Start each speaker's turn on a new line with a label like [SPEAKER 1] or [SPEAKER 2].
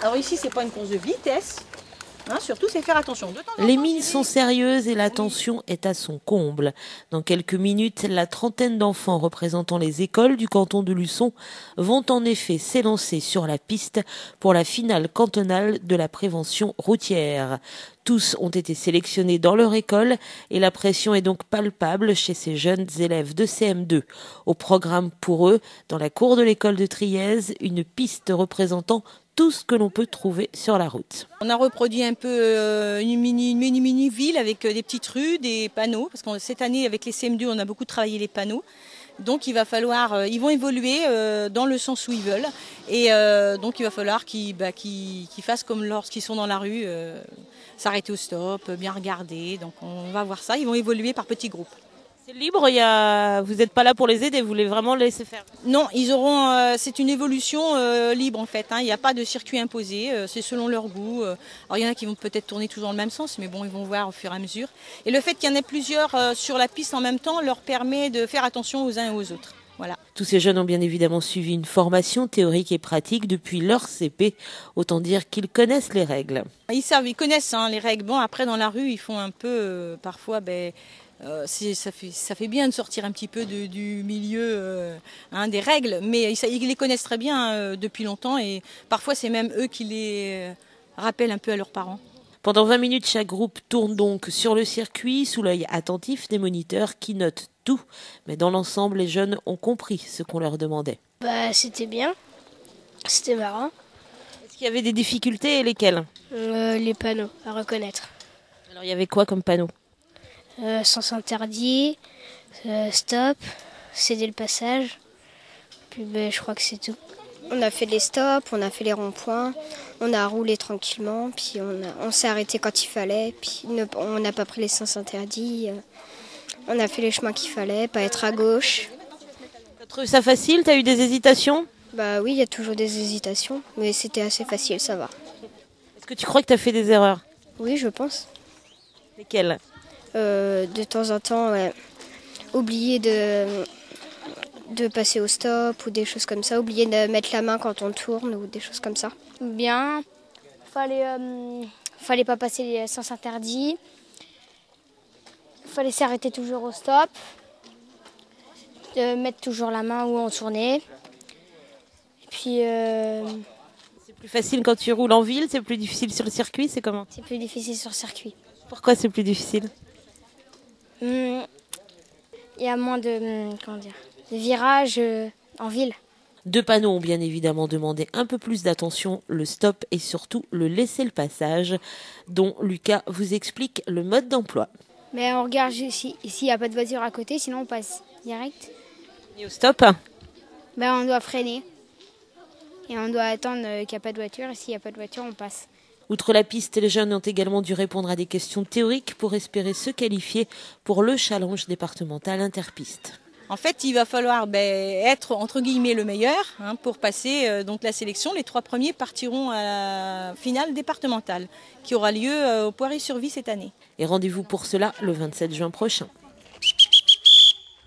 [SPEAKER 1] Alors ici, c'est pas une course de vitesse. Hein, surtout, c'est faire attention.
[SPEAKER 2] Les mines sont sérieuses et la tension est à son comble. Dans quelques minutes, la trentaine d'enfants représentant les écoles du canton de Luçon vont en effet s'élancer sur la piste pour la finale cantonale de la prévention routière. Tous ont été sélectionnés dans leur école et la pression est donc palpable chez ces jeunes élèves de CM2. Au programme pour eux, dans la cour de l'école de Trièze, une piste représentant tout ce que l'on peut trouver sur la route.
[SPEAKER 1] On a reproduit un peu une mini ville avec des petites rues, des panneaux, parce que cette année avec les CM2 on a beaucoup travaillé les panneaux. Donc il va falloir, ils vont évoluer dans le sens où ils veulent, et donc il va falloir qu'ils fassent comme lorsqu'ils sont dans la rue, s'arrêter au stop, bien regarder. Donc on va voir ça, ils vont évoluer par petits groupes.
[SPEAKER 2] C'est libre, vous n'êtes pas là pour les aider, vous voulez vraiment les laisser faire?
[SPEAKER 1] Non, ils auront. C'est une évolution libre en fait. Hein. Il n'y a pas de circuit imposé. C'est selon leur goût. Alors il y en a qui vont peut-être tourner toujours dans le même sens, mais bon, ils vont voir au fur et à mesure. Et le fait qu'il y en ait plusieurs sur la piste en même temps leur permet de faire attention aux uns et aux autres. Voilà.
[SPEAKER 2] Tous ces jeunes ont bien évidemment suivi une formation théorique et pratique depuis leur CP. Autant dire qu'ils connaissent les règles.
[SPEAKER 1] Ils savent, ils connaissent les règles. Bon, après dans la rue, ils font un peu parfois. Ça fait bien de sortir un petit peu du milieu des règles, mais ils les connaissent très bien depuis longtemps et parfois c'est même eux qui les rappellent un peu à leurs parents.
[SPEAKER 2] Pendant 20 minutes, chaque groupe tourne donc sur le circuit sous l'œil attentif des moniteurs qui notent tout. Mais dans l'ensemble, les jeunes ont compris ce qu'on leur demandait.
[SPEAKER 3] C'était bien, c'était marrant.
[SPEAKER 2] Est-ce qu'il y avait des difficultés et lesquelles?
[SPEAKER 3] Les panneaux à reconnaître.
[SPEAKER 2] Alors il y avait quoi comme panneaux?
[SPEAKER 3] Sens interdit, stop, céder le passage. Puis je crois que c'est tout. On a fait les stops, on a fait les ronds-points, on a roulé tranquillement, puis on s'est arrêté quand il fallait, puis on n'a pas pris les sens interdits. On a fait les chemins qu'il fallait, pas être à gauche.
[SPEAKER 2] T'as trouvé ça facile? T'as eu des hésitations?
[SPEAKER 3] Oui, il y a toujours des hésitations, mais c'était assez facile, ça va.
[SPEAKER 2] Est-ce que tu crois que t'as fait des erreurs?
[SPEAKER 3] Oui, je pense.
[SPEAKER 2] Lesquelles?
[SPEAKER 3] De temps en temps, oublier de passer au stop ou des choses comme ça, oublier de mettre la main quand on tourne ou des choses comme ça.
[SPEAKER 4] Bien, fallait pas passer les sens interdits, fallait s'arrêter toujours au stop, mettre toujours la main où on tournait. Et puis
[SPEAKER 2] c'est plus facile quand tu roules en ville, c'est plus difficile sur le circuit, c'est comment?
[SPEAKER 4] c'est plus difficile sur le circuit.
[SPEAKER 2] Pourquoi c'est plus difficile?
[SPEAKER 4] Il y a moins de virages en ville.
[SPEAKER 2] 2 panneaux ont bien évidemment demandé un peu plus d'attention, le stop et surtout le laisser le passage, dont Lucas vous explique le mode d'emploi.
[SPEAKER 4] Mais on regarde s'il n'y a pas de voiture à côté, sinon on passe direct.
[SPEAKER 2] Et au stop?
[SPEAKER 4] On doit freiner. Et on doit attendre qu'il n'y a pas de voiture, et s'il n'y a pas de voiture, on passe.
[SPEAKER 2] Outre la piste, les jeunes ont également dû répondre à des questions théoriques pour espérer se qualifier pour le challenge départemental interpiste.
[SPEAKER 1] En fait, il va falloir être entre guillemets le meilleur pour passer donc la sélection. Les 3 premiers partiront à la finale départementale qui aura lieu au Poiré-sur-Vie cette année.
[SPEAKER 2] Et rendez-vous pour cela le 27 juin prochain.